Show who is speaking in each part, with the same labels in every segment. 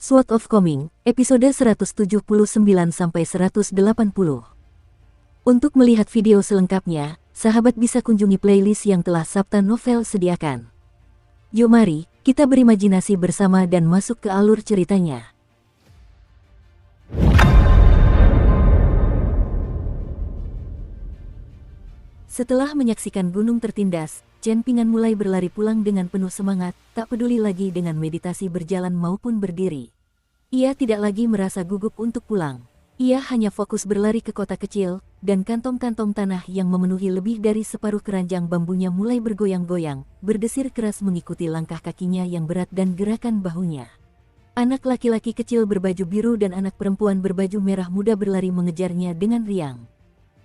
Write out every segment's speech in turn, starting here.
Speaker 1: Sword of Coming, episode 179-180. Untuk melihat video selengkapnya, sahabat bisa kunjungi playlist yang telah Sabta Novel sediakan. Yuk mari, kita berimajinasi bersama dan masuk ke alur ceritanya. Setelah menyaksikan gunung tertindas, Chen Pingan mulai berlari pulang dengan penuh semangat, tak peduli lagi dengan meditasi berjalan maupun berdiri. Ia tidak lagi merasa gugup untuk pulang. Ia hanya fokus berlari ke kota kecil, dan kantong-kantong tanah yang memenuhi lebih dari separuh keranjang bambunya mulai bergoyang-goyang, berdesir keras mengikuti langkah kakinya yang berat dan gerakan bahunya. Anak laki-laki kecil berbaju biru dan anak perempuan berbaju merah muda berlari mengejarnya dengan riang.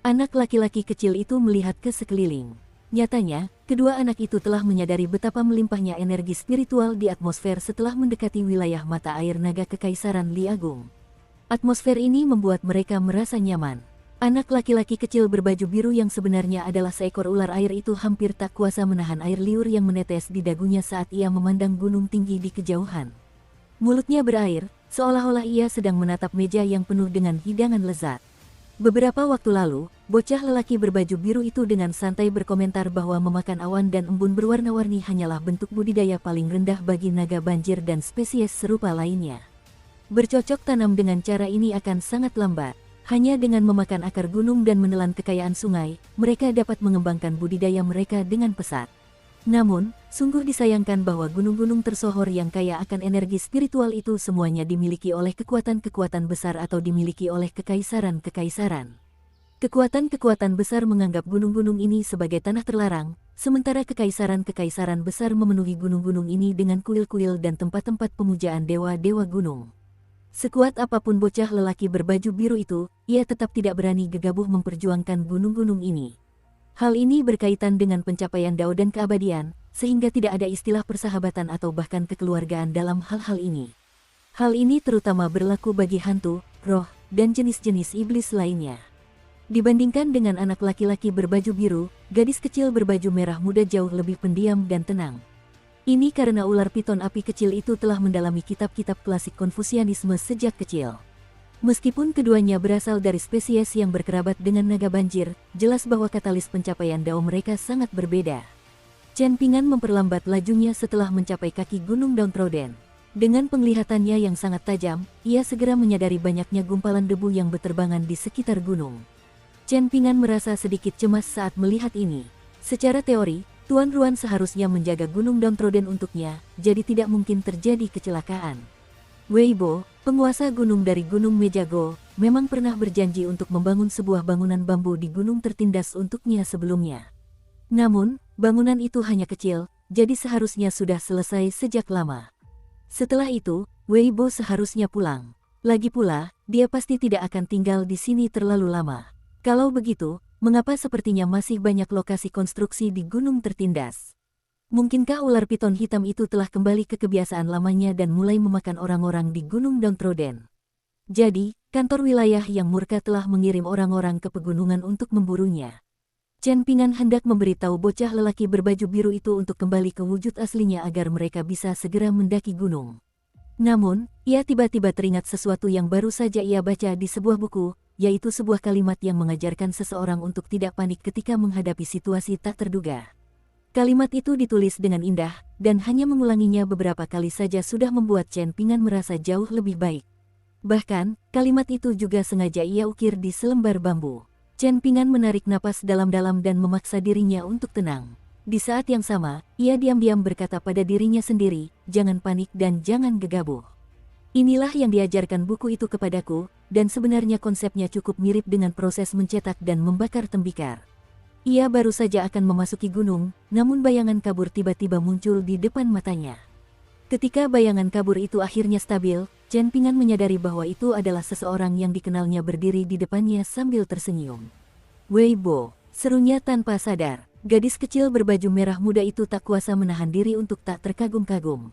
Speaker 1: Anak laki-laki kecil itu melihat ke sekeliling. Nyatanya, kedua anak itu telah menyadari betapa melimpahnya energi spiritual di atmosfer setelah mendekati wilayah mata air naga Kekaisaran Li Agung. Atmosfer ini membuat mereka merasa nyaman. Anak laki-laki kecil berbaju biru yang sebenarnya adalah seekor ular air itu hampir tak kuasa menahan air liur yang menetes di dagunya saat ia memandang gunung tinggi di kejauhan. Mulutnya berair, seolah-olah ia sedang menatap meja yang penuh dengan hidangan lezat. Beberapa waktu lalu, bocah lelaki berbaju biru itu dengan santai berkomentar bahwa memakan awan dan embun berwarna-warni hanyalah bentuk budidaya paling rendah bagi naga banjir dan spesies serupa lainnya. Bercocok tanam dengan cara ini akan sangat lambat. Hanya dengan memakan akar gunung dan menelan kekayaan sungai, mereka dapat mengembangkan budidaya mereka dengan pesat. Namun, sungguh disayangkan bahwa gunung-gunung tersohor yang kaya akan energi spiritual itu semuanya dimiliki oleh kekuatan-kekuatan besar atau dimiliki oleh kekaisaran-kekaisaran. Kekuatan-kekuatan besar menganggap gunung-gunung ini sebagai tanah terlarang, sementara kekaisaran-kekaisaran besar memenuhi gunung-gunung ini dengan kuil-kuil dan tempat-tempat pemujaan dewa-dewa gunung. Sekuat apapun bocah lelaki berbaju biru itu, ia tetap tidak berani gegabah memperjuangkan gunung-gunung ini. Hal ini berkaitan dengan pencapaian Dao dan keabadian, sehingga tidak ada istilah persahabatan atau bahkan kekeluargaan dalam hal-hal ini. Hal ini terutama berlaku bagi hantu, roh, dan jenis-jenis iblis lainnya. Dibandingkan dengan anak laki-laki berbaju biru, gadis kecil berbaju merah muda jauh lebih pendiam dan tenang. Ini karena ular piton api kecil itu telah mendalami kitab-kitab klasik Konfusianisme sejak kecil. Meskipun keduanya berasal dari spesies yang berkerabat dengan naga banjir, jelas bahwa katalis pencapaian Dao mereka sangat berbeda. Chen Pingan memperlambat lajunya setelah mencapai kaki gunung Dauntroden. Dengan penglihatannya yang sangat tajam, ia segera menyadari banyaknya gumpalan debu yang berterbangan di sekitar gunung. Chen Pingan merasa sedikit cemas saat melihat ini. Secara teori, Tuan Ruan seharusnya menjaga gunung Dauntroden untuknya, jadi tidak mungkin terjadi kecelakaan. Weibo, penguasa gunung dari Gunung Mejago, memang pernah berjanji untuk membangun sebuah bangunan bambu di gunung tertindas untuknya sebelumnya. Namun, bangunan itu hanya kecil, jadi seharusnya sudah selesai sejak lama. Setelah itu, Weibo seharusnya pulang. Lagi pula, dia pasti tidak akan tinggal di sini terlalu lama. Kalau begitu, mengapa sepertinya masih banyak lokasi konstruksi di gunung tertindas? Mungkinkah ular piton hitam itu telah kembali ke kebiasaan lamanya dan mulai memakan orang-orang di Gunung Dauntroden? Jadi, kantor wilayah yang murka telah mengirim orang-orang ke pegunungan untuk memburunya. Chen Pingan hendak memberitahu bocah lelaki berbaju biru itu untuk kembali ke wujud aslinya agar mereka bisa segera mendaki gunung. Namun, ia tiba-tiba teringat sesuatu yang baru saja ia baca di sebuah buku, yaitu sebuah kalimat yang mengajarkan seseorang untuk tidak panik ketika menghadapi situasi tak terduga. Kalimat itu ditulis dengan indah, dan hanya mengulanginya beberapa kali saja sudah membuat Chen Pingan merasa jauh lebih baik. Bahkan, kalimat itu juga sengaja ia ukir di selembar bambu. Chen Pingan menarik napas dalam-dalam dan memaksa dirinya untuk tenang. Di saat yang sama, ia diam-diam berkata pada dirinya sendiri, jangan panik dan jangan gegabah. Inilah yang diajarkan buku itu kepadaku, dan sebenarnya konsepnya cukup mirip dengan proses mencetak dan membakar tembikar. Ia baru saja akan memasuki gunung, namun bayangan kabur tiba-tiba muncul di depan matanya. Ketika bayangan kabur itu akhirnya stabil, Chen Pingan menyadari bahwa itu adalah seseorang yang dikenalnya berdiri di depannya sambil tersenyum. Weibo, serunya tanpa sadar. Gadis kecil berbaju merah muda itu tak kuasa menahan diri untuk tak terkagum-kagum.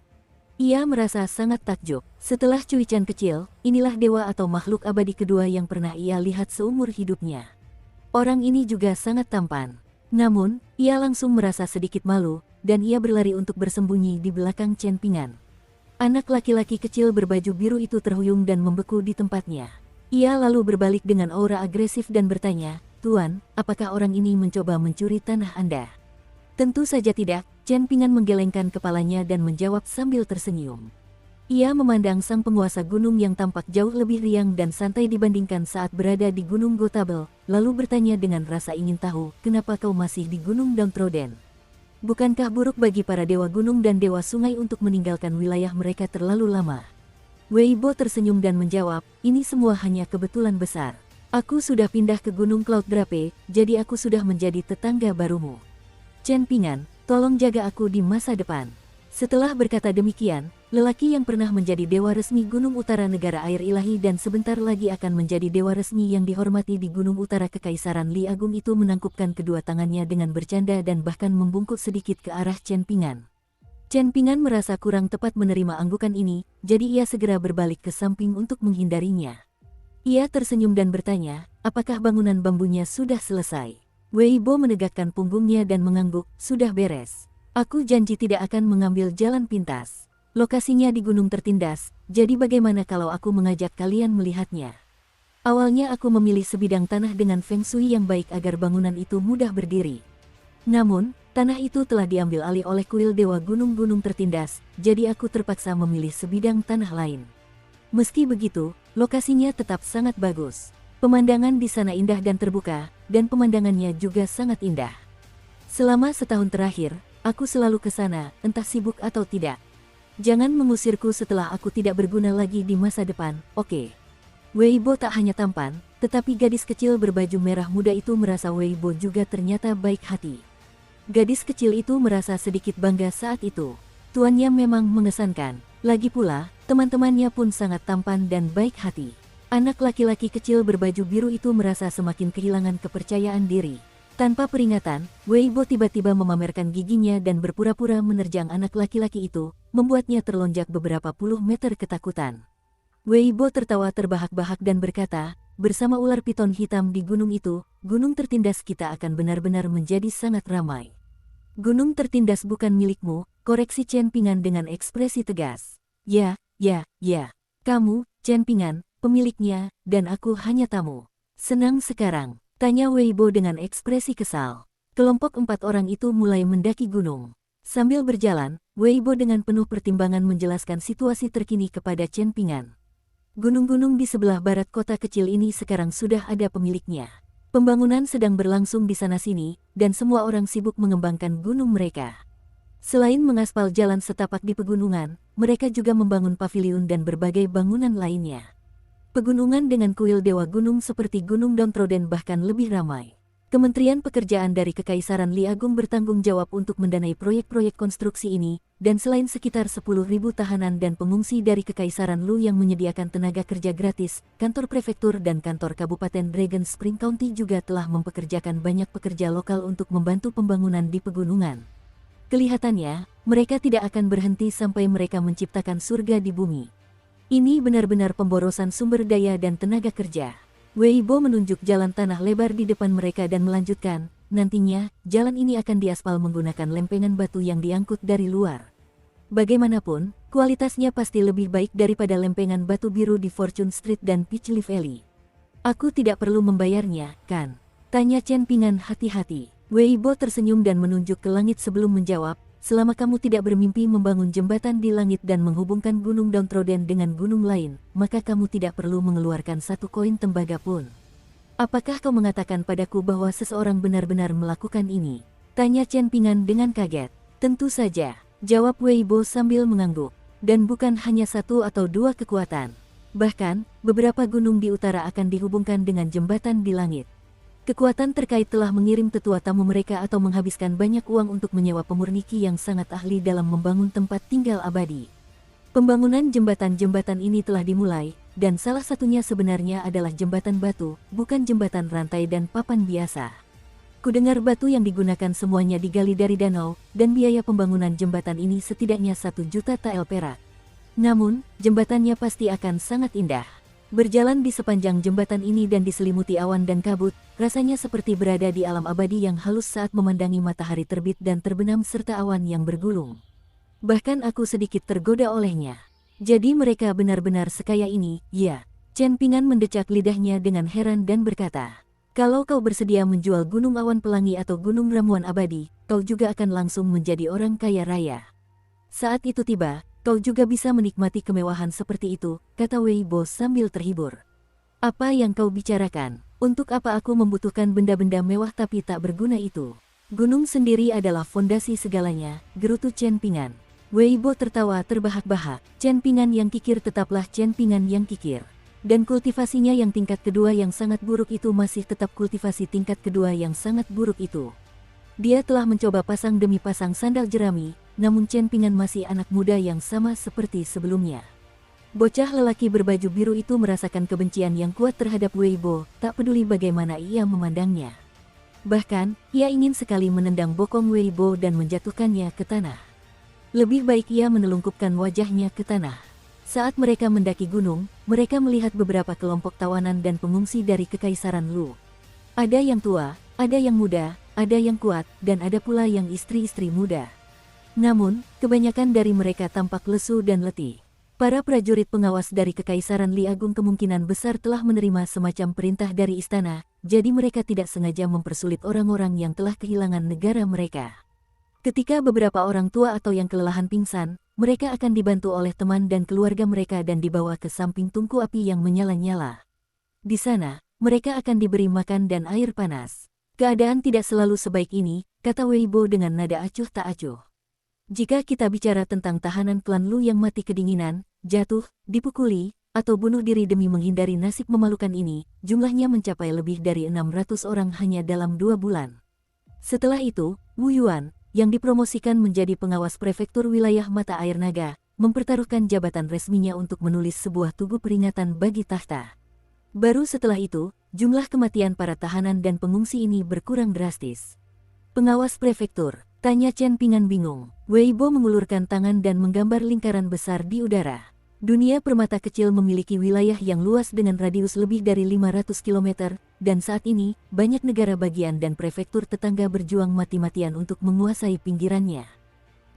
Speaker 1: Ia merasa sangat takjub. Setelah cuican kecil, inilah dewa atau makhluk abadi kedua yang pernah ia lihat seumur hidupnya. Orang ini juga sangat tampan. Namun, ia langsung merasa sedikit malu, dan ia berlari untuk bersembunyi di belakang Chen Pingan. Anak laki-laki kecil berbaju biru itu terhuyung dan membeku di tempatnya. Ia lalu berbalik dengan aura agresif dan bertanya, "Tuan, apakah orang ini mencoba mencuri tanah Anda?" "Tentu saja tidak," Chen Pingan menggelengkan kepalanya dan menjawab sambil tersenyum. Ia memandang sang penguasa gunung yang tampak jauh lebih riang dan santai dibandingkan saat berada di Gunung Gotabel, lalu bertanya dengan rasa ingin tahu, "Kenapa kau masih di Gunung Dongtroden? Bukankah buruk bagi para dewa gunung dan dewa sungai untuk meninggalkan wilayah mereka terlalu lama?" Weibo tersenyum dan menjawab, "Ini semua hanya kebetulan besar. Aku sudah pindah ke Gunung Cloud Drape, jadi aku sudah menjadi tetangga barumu. Chen Pingan, tolong jaga aku di masa depan." Setelah berkata demikian, lelaki yang pernah menjadi dewa resmi Gunung Utara Negara Air Ilahi dan sebentar lagi akan menjadi dewa resmi yang dihormati di Gunung Utara Kekaisaran Li Agung itu menangkupkan kedua tangannya dengan bercanda dan bahkan membungkuk sedikit ke arah Chen Pingan. Chen Pingan merasa kurang tepat menerima anggukan ini, jadi ia segera berbalik ke samping untuk menghindarinya. Ia tersenyum dan bertanya, "Apakah bangunan bambunya sudah selesai?" Weibo menegakkan punggungnya dan mengangguk, "Sudah beres. Aku janji tidak akan mengambil jalan pintas. Lokasinya di gunung tertindas, jadi bagaimana kalau aku mengajak kalian melihatnya? Awalnya aku memilih sebidang tanah dengan feng shui yang baik agar bangunan itu mudah berdiri. Namun, tanah itu telah diambil alih oleh kuil dewa gunung-gunung tertindas, jadi aku terpaksa memilih sebidang tanah lain. Meski begitu, lokasinya tetap sangat bagus. Pemandangan di sana indah dan terbuka, dan pemandangannya juga sangat indah. Selama setahun terakhir, aku selalu ke sana, entah sibuk atau tidak. Jangan mengusirku setelah aku tidak berguna lagi di masa depan, oke?" Weibo tak hanya tampan, tetapi gadis kecil berbaju merah muda itu merasa Weibo juga ternyata baik hati. Gadis kecil itu merasa sedikit bangga saat itu. Tuannya memang mengesankan. Lagi pula, teman-temannya pun sangat tampan dan baik hati. Anak laki-laki kecil berbaju biru itu merasa semakin kehilangan kepercayaan diri. Tanpa peringatan, Weibo tiba-tiba memamerkan giginya dan berpura-pura menerjang anak laki-laki itu, membuatnya terlonjak beberapa puluh meter ketakutan. Weibo tertawa terbahak-bahak dan berkata, "Bersama ular piton hitam di gunung itu, gunung tertindas kita akan benar-benar menjadi sangat ramai." "Gunung tertindas bukan milikmu," koreksi Chen Pingan dengan ekspresi tegas. Ya, kamu, Chen Pingan, pemiliknya, dan aku hanya tamu." "Senang sekarang?" tanya Weibo dengan ekspresi kesal. Kelompok 4 orang itu mulai mendaki gunung. Sambil berjalan, Weibo dengan penuh pertimbangan menjelaskan situasi terkini kepada Chen Pingan. Gunung-gunung di sebelah barat kota kecil ini sekarang sudah ada pemiliknya. Pembangunan sedang berlangsung di sana-sini, dan semua orang sibuk mengembangkan gunung mereka. Selain mengaspal jalan setapak di pegunungan, mereka juga membangun paviliun dan berbagai bangunan lainnya. Pegunungan dengan kuil dewa gunung seperti Gunung Dongtroden bahkan lebih ramai. Kementerian Pekerjaan dari Kekaisaran Li Agung bertanggung jawab untuk mendanai proyek-proyek konstruksi ini, dan selain sekitar 10.000 tahanan dan pengungsi dari Kekaisaran Lu yang menyediakan tenaga kerja gratis, kantor prefektur dan kantor Kabupaten Dragon Spring County juga telah mempekerjakan banyak pekerja lokal untuk membantu pembangunan di pegunungan. Kelihatannya, mereka tidak akan berhenti sampai mereka menciptakan surga di bumi. Ini benar-benar pemborosan sumber daya dan tenaga kerja. Weibo menunjuk jalan tanah lebar di depan mereka dan melanjutkan, nantinya, jalan ini akan diaspal menggunakan lempengan batu yang diangkut dari luar. Bagaimanapun, kualitasnya pasti lebih baik daripada lempengan batu biru di Fortune Street dan Peachleaf Alley. "Aku tidak perlu membayarnya, kan?" tanya Chen Pingan hati-hati. Weibo tersenyum dan menunjuk ke langit sebelum menjawab, "Selama kamu tidak bermimpi membangun jembatan di langit dan menghubungkan Gunung Dongtroden dengan gunung lain, maka kamu tidak perlu mengeluarkan satu koin tembaga pun." "Apakah kau mengatakan padaku bahwa seseorang benar-benar melakukan ini?" tanya Chen Pingan dengan kaget. "Tentu saja," jawab Weibo sambil mengangguk. "Dan bukan hanya satu atau dua kekuatan. Bahkan, beberapa gunung di utara akan dihubungkan dengan jembatan di langit. Kekuatan terkait telah mengirim tetua tamu mereka atau menghabiskan banyak uang untuk menyewa pemurniki yang sangat ahli dalam membangun tempat tinggal abadi. Pembangunan jembatan-jembatan ini telah dimulai, dan salah satunya sebenarnya adalah jembatan batu, bukan jembatan rantai dan papan biasa. Kudengar batu yang digunakan semuanya digali dari danau, dan biaya pembangunan jembatan ini setidaknya 1 juta tael perak. Namun, jembatannya pasti akan sangat indah. Berjalan di sepanjang jembatan ini dan diselimuti awan dan kabut, rasanya seperti berada di alam abadi yang halus saat memandangi matahari terbit dan terbenam serta awan yang bergulung. Bahkan aku sedikit tergoda olehnya." Jadi mereka benar-benar sekaya ini, ya? Chen Pingan mendecak lidahnya dengan heran dan berkata, kalau kau bersedia menjual Gunung Awan Pelangi atau Gunung Ramuan Abadi, kau juga akan langsung menjadi orang kaya raya. Saat itu tiba, kau juga bisa menikmati kemewahan seperti itu, kata Wei Bo sambil terhibur. Apa yang kau bicarakan? Untuk apa aku membutuhkan benda-benda mewah tapi tak berguna itu? Gunung sendiri adalah fondasi segalanya, gerutu Chen Pingan. Wei Bo tertawa terbahak-bahak. Chen Pingan yang kikir tetaplah Chen Pingan yang kikir. Dan kultivasinya yang tingkat kedua yang sangat buruk itu masih tetap kultivasi tingkat kedua yang sangat buruk itu. Dia telah mencoba pasang demi pasang sandal jerami, namun Chen Pingan masih anak muda yang sama seperti sebelumnya. Bocah lelaki berbaju biru itu merasakan kebencian yang kuat terhadap Wei Bo, tak peduli bagaimana ia memandangnya. Bahkan, ia ingin sekali menendang bokong Wei Bo dan menjatuhkannya ke tanah. Lebih baik ia menelungkupkan wajahnya ke tanah. Saat mereka mendaki gunung, mereka melihat beberapa kelompok tawanan dan pengungsi dari Kekaisaran Lu. Ada yang tua, ada yang muda, ada yang kuat, dan ada pula yang istri-istri muda. Namun, kebanyakan dari mereka tampak lesu dan letih. Para prajurit pengawas dari Kekaisaran Li Agung kemungkinan besar telah menerima semacam perintah dari istana, jadi mereka tidak sengaja mempersulit orang-orang yang telah kehilangan negara mereka. Ketika beberapa orang tua atau yang kelelahan pingsan, mereka akan dibantu oleh teman dan keluarga mereka dan dibawa ke samping tungku api yang menyala-nyala. Di sana, mereka akan diberi makan dan air panas. Keadaan tidak selalu sebaik ini, kata Wei Bo dengan nada acuh tak acuh. Jika kita bicara tentang tahanan klan Lu yang mati kedinginan, jatuh, dipukuli, atau bunuh diri demi menghindari nasib memalukan ini, jumlahnya mencapai lebih dari 600 orang hanya dalam 2 bulan. Setelah itu, Wu Yuan, yang dipromosikan menjadi pengawas prefektur wilayah Mata Air Naga, mempertaruhkan jabatan resminya untuk menulis sebuah tugu peringatan bagi tahta. Baru setelah itu, jumlah kematian para tahanan dan pengungsi ini berkurang drastis. Pengawas prefektur, tanya Chen Pingan bingung. Wei Bo mengulurkan tangan dan menggambar lingkaran besar di udara. Dunia permata kecil memiliki wilayah yang luas dengan radius lebih dari 500 km, dan saat ini, banyak negara bagian dan prefektur tetangga berjuang mati-matian untuk menguasai pinggirannya.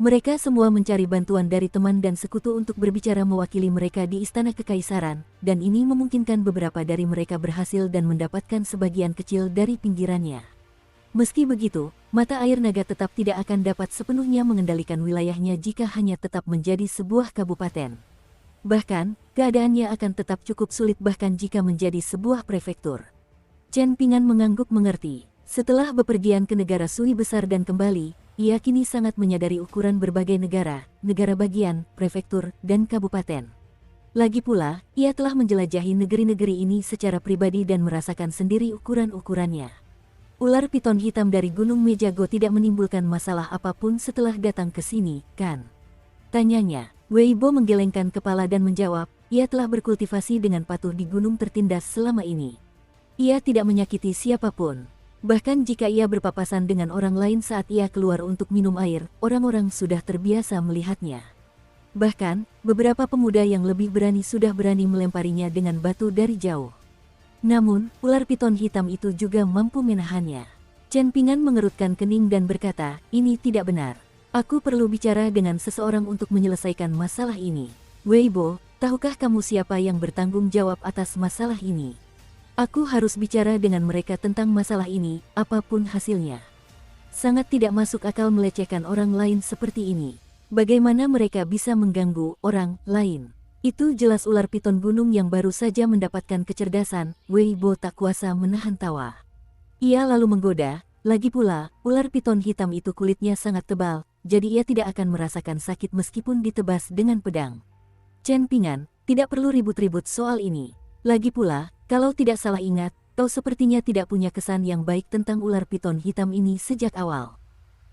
Speaker 1: Mereka semua mencari bantuan dari teman dan sekutu untuk berbicara mewakili mereka di Istana Kekaisaran, dan ini memungkinkan beberapa dari mereka berhasil dan mendapatkan sebagian kecil dari pinggirannya. Meski begitu, Mata Air Naga tetap tidak akan dapat sepenuhnya mengendalikan wilayahnya jika hanya tetap menjadi sebuah kabupaten. Bahkan, keadaannya akan tetap cukup sulit bahkan jika menjadi sebuah prefektur. Chen Pingan mengangguk mengerti. Setelah bepergian ke negara Sui besar dan kembali, ia kini sangat menyadari ukuran berbagai negara, negara bagian, prefektur, dan kabupaten. Lagi pula, ia telah menjelajahi negeri-negeri ini secara pribadi dan merasakan sendiri ukuran-ukurannya. Ular piton hitam dari Gunung Mejago tidak menimbulkan masalah apapun setelah datang ke sini, kan? Tanyanya. Wei Bo menggelengkan kepala dan menjawab, ia telah berkultivasi dengan patuh di gunung tertindas selama ini. Ia tidak menyakiti siapapun. Bahkan jika ia berpapasan dengan orang lain saat ia keluar untuk minum air, orang-orang sudah terbiasa melihatnya. Bahkan, beberapa pemuda yang lebih berani sudah berani melemparinya dengan batu dari jauh. Namun, ular piton hitam itu juga mampu menahannya. Chen Pingan mengerutkan kening dan berkata, ini tidak benar. Aku perlu bicara dengan seseorang untuk menyelesaikan masalah ini. Wei Bo, tahukah kamu siapa yang bertanggung jawab atas masalah ini? Aku harus bicara dengan mereka tentang masalah ini, apapun hasilnya. Sangat tidak masuk akal melecehkan orang lain seperti ini. Bagaimana mereka bisa mengganggu orang lain? Itu jelas ular piton gunung yang baru saja mendapatkan kecerdasan. Wei Bo tak kuasa menahan tawa. Ia lalu menggoda, lagi pula, ular piton hitam itu kulitnya sangat tebal, jadi ia tidak akan merasakan sakit meskipun ditebas dengan pedang. Chen Pingan, tidak perlu ribut-ribut soal ini. Lagi pula, kalau tidak salah ingat, kau sepertinya tidak punya kesan yang baik tentang ular piton hitam ini sejak awal.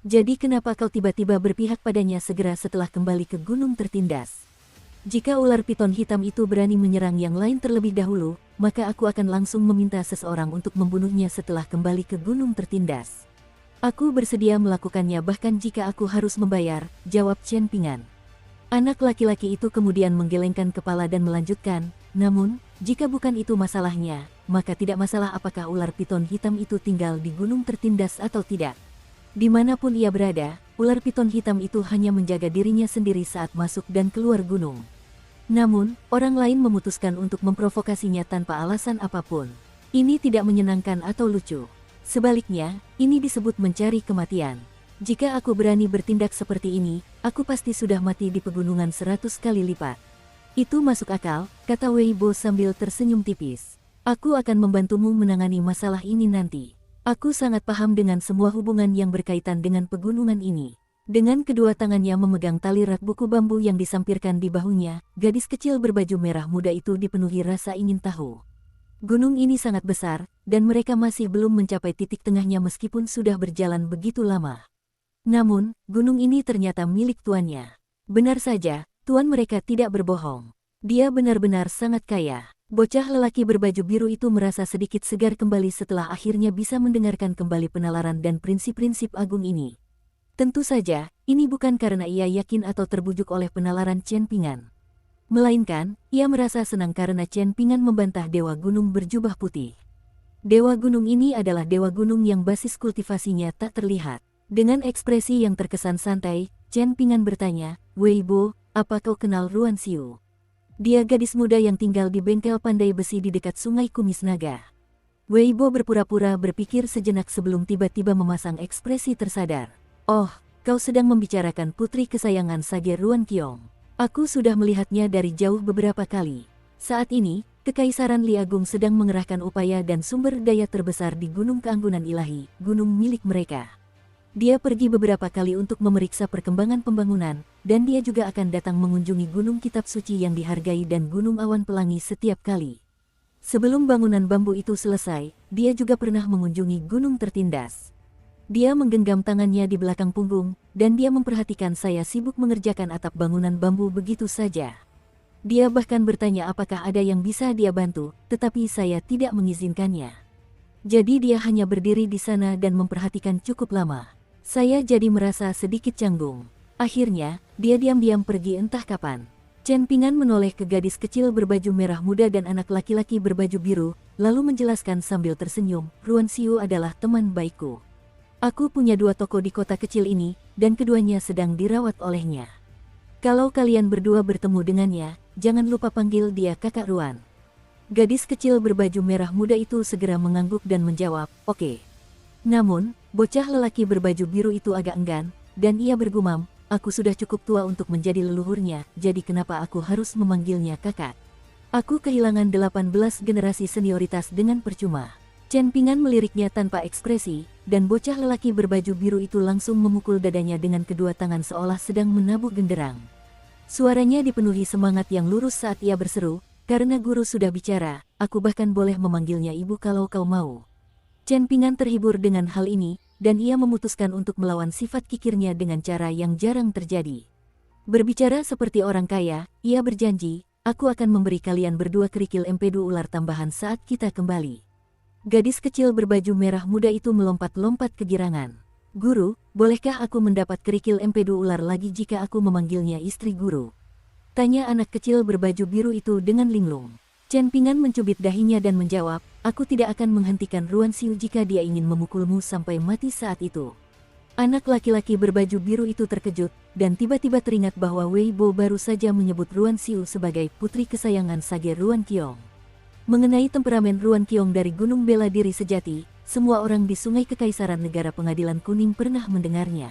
Speaker 1: Jadi kenapa kau tiba-tiba berpihak padanya segera setelah kembali ke gunung tertindas? Jika ular piton hitam itu berani menyerang yang lain terlebih dahulu, maka aku akan langsung meminta seseorang untuk membunuhnya setelah kembali ke gunung tertindas. Aku bersedia melakukannya bahkan jika aku harus membayar, jawab Chen Pingan. Anak laki-laki itu kemudian menggelengkan kepala dan melanjutkan, namun, jika bukan itu masalahnya, maka tidak masalah apakah ular piton hitam itu tinggal di gunung tertindas atau tidak. Dimanapun ia berada, ular piton hitam itu hanya menjaga dirinya sendiri saat masuk dan keluar gunung. Namun, orang lain memutuskan untuk memprovokasinya tanpa alasan apapun. Ini tidak menyenangkan atau lucu. Sebaliknya, ini disebut mencari kematian. Jika aku berani bertindak seperti ini, aku pasti sudah mati di pegunungan 100 kali lipat. Itu masuk akal, kata Weibo sambil tersenyum tipis. Aku akan membantumu menangani masalah ini nanti. Aku sangat paham dengan semua hubungan yang berkaitan dengan pegunungan ini. Dengan kedua tangannya memegang tali rak buku bambu yang disampirkan di bahunya, gadis kecil berbaju merah muda itu dipenuhi rasa ingin tahu. Gunung ini sangat besar, dan mereka masih belum mencapai titik tengahnya meskipun sudah berjalan begitu lama. Namun, gunung ini ternyata milik tuannya. Benar saja, tuan mereka tidak berbohong. Dia benar-benar sangat kaya. Bocah lelaki berbaju biru itu merasa sedikit segar kembali setelah akhirnya bisa mendengarkan kembali penalaran dan prinsip-prinsip agung ini. Tentu saja, ini bukan karena ia yakin atau terbujuk oleh penalaran Chen Pingan. Melainkan, ia merasa senang karena Chen Pingan membantah Dewa Gunung berjubah putih. Dewa Gunung ini adalah Dewa Gunung yang basis kultivasinya tak terlihat. Dengan ekspresi yang terkesan santai, Chen Pingan bertanya, Weibo, apa kau kenal Ruan Xiu? Dia gadis muda yang tinggal di bengkel pandai besi di dekat Sungai Kumis Naga. Weibo berpura-pura berpikir sejenak sebelum tiba-tiba memasang ekspresi tersadar. Oh, kau sedang membicarakan putri kesayangan Sage Ruan Qiong. Aku sudah melihatnya dari jauh beberapa kali. Saat ini, Kekaisaran Li Agung sedang mengerahkan upaya dan sumber daya terbesar di Gunung Keanggunan Ilahi, gunung milik mereka. Dia pergi beberapa kali untuk memeriksa perkembangan pembangunan, dan dia juga akan datang mengunjungi Gunung Kitab Suci yang dihargai dan Gunung Awan Pelangi setiap kali. Sebelum bangunan bambu itu selesai, dia juga pernah mengunjungi Gunung Tertindas. Dia menggenggam tangannya di belakang punggung, dan dia memperhatikan saya sibuk mengerjakan atap bangunan bambu begitu saja. Dia bahkan bertanya apakah ada yang bisa dia bantu, tetapi saya tidak mengizinkannya. Jadi dia hanya berdiri di sana dan memperhatikan cukup lama. Saya jadi merasa sedikit canggung. Akhirnya, dia diam-diam pergi entah kapan. Chen Pingan menoleh ke gadis kecil berbaju merah muda dan anak laki-laki berbaju biru, lalu menjelaskan sambil tersenyum, Ruan Xiu adalah teman baikku. Aku punya 2 toko di kota kecil ini, dan keduanya sedang dirawat olehnya. Kalau kalian berdua bertemu dengannya, jangan lupa panggil dia Kakak Ruan. Gadis kecil berbaju merah muda itu segera mengangguk dan menjawab, oke. Namun, bocah lelaki berbaju biru itu agak enggan, dan ia bergumam, aku sudah cukup tua untuk menjadi leluhurnya, jadi kenapa aku harus memanggilnya kakak? Aku kehilangan 18 generasi senioritas dengan percuma. Chen Pingan meliriknya tanpa ekspresi, dan bocah lelaki berbaju biru itu langsung memukul dadanya dengan kedua tangan seolah sedang menabuk genderang. Suaranya dipenuhi semangat yang lurus saat ia berseru, karena guru sudah bicara, aku bahkan boleh memanggilnya ibu kalau kau mau. Chen Pingan terhibur dengan hal ini, dan ia memutuskan untuk melawan sifat kikirnya dengan cara yang jarang terjadi. Berbicara seperti orang kaya, ia berjanji, aku akan memberi kalian berdua kerikil empedu ular tambahan saat kita kembali. Gadis kecil berbaju merah muda itu melompat-lompat kegirangan. Guru, bolehkah aku mendapat kerikil empedu ular lagi jika aku memanggilnya istri guru? Tanya anak kecil berbaju biru itu dengan linglung. Chen Pingan mencubit dahinya dan menjawab, aku tidak akan menghentikan Ruan Xiu jika dia ingin memukulmu sampai mati saat itu. Anak laki-laki berbaju biru itu terkejut, dan tiba-tiba teringat bahwa Weibo baru saja menyebut Ruan Xiu sebagai putri kesayangan Sage Ruan Qiong. Mengenai temperamen Ruan Qiong dari Gunung Bela Diri Sejati, semua orang di Sungai Kekaisaran Negara Pengadilan Kuning pernah mendengarnya.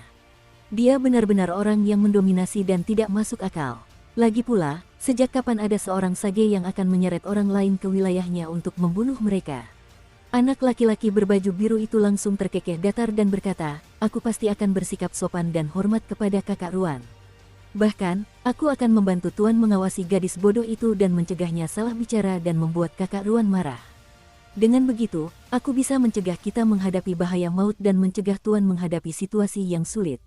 Speaker 1: Dia benar-benar orang yang mendominasi dan tidak masuk akal. Lagi pula, sejak kapan ada seorang Sage yang akan menyeret orang lain ke wilayahnya untuk membunuh mereka? Anak laki-laki berbaju biru itu langsung terkekeh datar dan berkata, aku pasti akan bersikap sopan dan hormat kepada kakak Ruan. Bahkan, aku akan membantu Tuan mengawasi gadis bodoh itu dan mencegahnya salah bicara dan membuat kakak Ruan marah. Dengan begitu, aku bisa mencegah kita menghadapi bahaya maut dan mencegah Tuan menghadapi situasi yang sulit.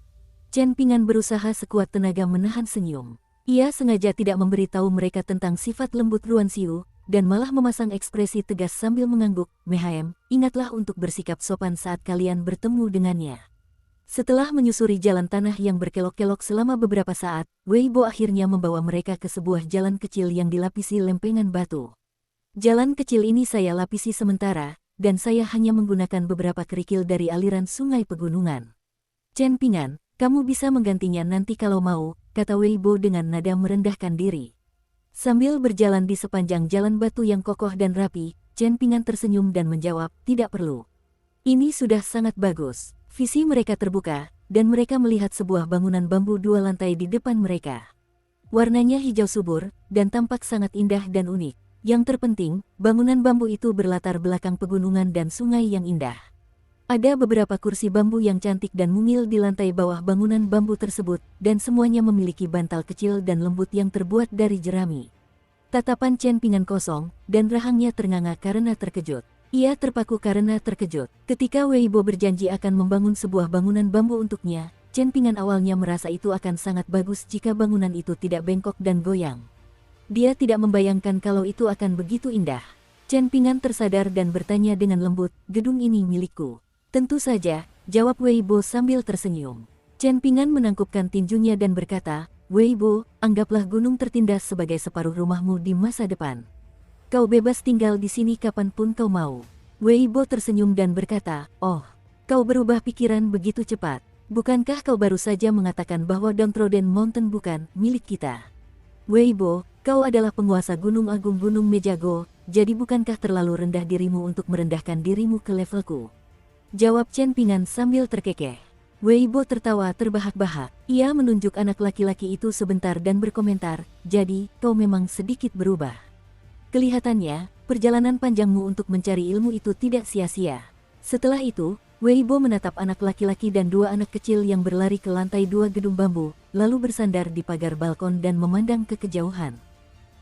Speaker 1: Chen Pingan berusaha sekuat tenaga menahan senyum. Ia sengaja tidak memberitahu mereka tentang sifat lembut Ruan Xiu, dan malah memasang ekspresi tegas sambil mengangguk, Mehaem, ingatlah untuk bersikap sopan saat kalian bertemu dengannya. Setelah menyusuri jalan tanah yang berkelok-kelok selama beberapa saat, Weibo akhirnya membawa mereka ke sebuah jalan kecil yang dilapisi lempengan batu. Jalan kecil ini saya lapisi sementara, dan saya hanya menggunakan beberapa kerikil dari aliran sungai pegunungan. Chen Pingan, kamu bisa menggantinya nanti kalau mau, kata Weibo dengan nada merendahkan diri. Sambil berjalan di sepanjang jalan batu yang kokoh dan rapi, Chen Pingan tersenyum dan menjawab, tidak perlu. Ini sudah sangat bagus. Visi mereka terbuka, dan mereka melihat sebuah bangunan bambu 2 lantai di depan mereka. Warnanya hijau subur, dan tampak sangat indah dan unik. Yang terpenting, bangunan bambu itu berlatar belakang pegunungan dan sungai yang indah. Ada beberapa kursi bambu yang cantik dan mungil di lantai bawah bangunan bambu tersebut, dan semuanya memiliki bantal kecil dan lembut yang terbuat dari jerami. Tatapan Chen Pingan kosong, dan rahangnya ternganga karena terkejut. Ia terpaku karena terkejut. Ketika Weibo berjanji akan membangun sebuah bangunan bambu untuknya, Chen Pingan awalnya merasa itu akan sangat bagus jika bangunan itu tidak bengkok dan goyang. Dia tidak membayangkan kalau itu akan begitu indah. Chen Pingan tersadar dan bertanya dengan lembut, gedung ini milikku. Tentu saja, jawab Weibo sambil tersenyum. Chen Pingan menangkupkan tinjunya dan berkata, Weibo, anggaplah gunung tertindas sebagai separuh rumahmu di masa depan. Kau bebas tinggal di sini kapanpun kau mau. Weibo tersenyum dan berkata, oh, kau berubah pikiran begitu cepat. Bukankah kau baru saja mengatakan bahwa Dongtroden Mountain bukan milik kita? Weibo, kau adalah penguasa Gunung Agung Gunung Mejago, jadi bukankah terlalu rendah dirimu untuk merendahkan dirimu ke levelku? Jawab Chen Pingan sambil terkekeh. Weibo tertawa terbahak-bahak. Ia menunjuk anak laki-laki itu sebentar dan berkomentar, jadi, kau memang sedikit berubah. Kelihatannya, perjalanan panjangmu untuk mencari ilmu itu tidak sia-sia. Setelah itu, Weibo menatap anak laki-laki dan 2 anak kecil yang berlari ke lantai 2 gedung bambu, lalu bersandar di pagar balkon dan memandang ke kejauhan.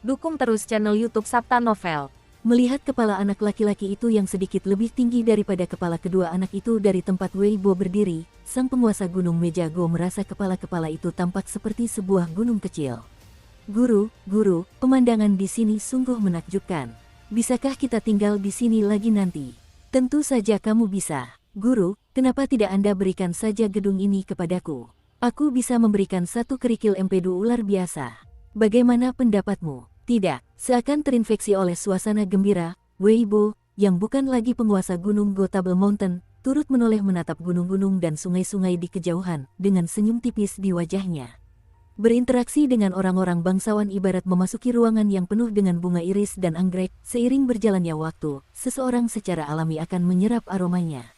Speaker 2: Dukung terus channel YouTube Sabta Novel.
Speaker 1: Melihat kepala anak laki-laki itu yang sedikit lebih tinggi daripada kepala kedua anak itu dari tempat Weibo berdiri, sang penguasa Gunung Mejago merasa kepala-kepala itu tampak seperti sebuah gunung kecil. Guru, pemandangan di sini sungguh menakjubkan. Bisakah kita tinggal di sini lagi nanti? Tentu saja kamu bisa. Guru, kenapa tidak Anda berikan saja gedung ini kepadaku? Aku bisa memberikan 1 kerikil empedu ular biasa. Bagaimana pendapatmu? Tidak, seakan terinfeksi oleh suasana gembira, Weibo, yang bukan lagi penguasa gunung Gotable Mountain, turut menoleh menatap gunung-gunung dan sungai-sungai di kejauhan, dengan senyum tipis di wajahnya. Berinteraksi dengan orang-orang bangsawan ibarat memasuki ruangan yang penuh dengan bunga iris dan anggrek, seiring berjalannya waktu, seseorang secara alami akan menyerap aromanya.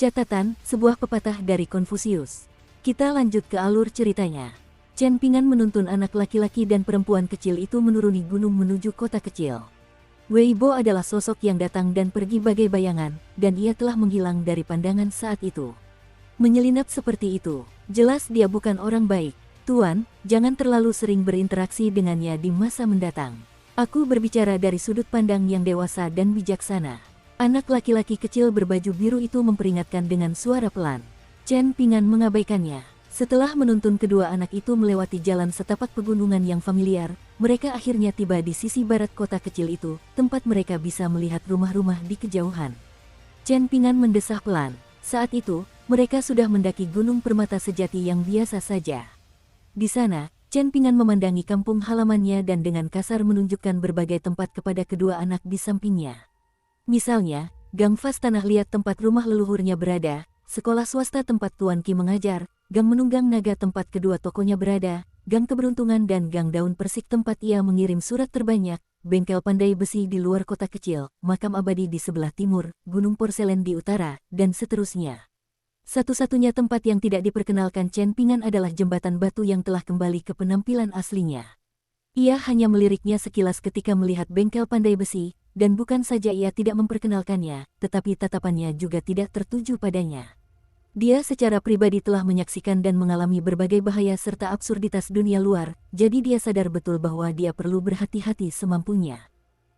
Speaker 1: Catatan, sebuah pepatah dari Konfusius. Kita lanjut ke alur ceritanya. Chen Pingan menuntun anak laki-laki dan perempuan kecil itu menuruni gunung menuju kota kecil. Weibo adalah sosok yang datang dan pergi bagai bayangan, dan ia telah menghilang dari pandangan saat itu. Menyelinap seperti itu, jelas dia bukan orang baik. Tuan, jangan terlalu sering berinteraksi dengannya di masa mendatang. Aku berbicara dari sudut pandang yang dewasa dan bijaksana. Anak laki-laki kecil berbaju biru itu memperingatkan dengan suara pelan. Chen Pingan mengabaikannya. Setelah menuntun kedua anak itu melewati jalan setapak pegunungan yang familiar, mereka akhirnya tiba di sisi barat kota kecil itu, tempat mereka bisa melihat rumah-rumah di kejauhan. Chen Pingan mendesah pelan. Saat itu, mereka sudah mendaki gunung permata sejati yang biasa saja. Di sana, Chen Pingan memandangi kampung halamannya dan dengan kasar menunjukkan berbagai tempat kepada kedua anak di sampingnya. Misalnya, gang vas tanah liat tempat rumah leluhurnya berada, sekolah swasta tempat Tuan Ki mengajar, gang menunggang naga tempat kedua tokonya berada, gang keberuntungan dan gang daun persik tempat ia mengirim surat terbanyak, bengkel pandai besi di luar kota kecil, makam abadi di sebelah timur, gunung porselen di utara, dan seterusnya. Satu-satunya tempat yang tidak diperkenalkan Chen Pingan adalah jembatan batu yang telah kembali ke penampilan aslinya. Ia hanya meliriknya sekilas ketika melihat bengkel pandai besi, dan bukan saja ia tidak memperkenalkannya, tetapi tatapannya juga tidak tertuju padanya. Dia secara pribadi telah menyaksikan dan mengalami berbagai bahaya serta absurditas dunia luar, jadi dia sadar betul bahwa dia perlu berhati-hati semampunya.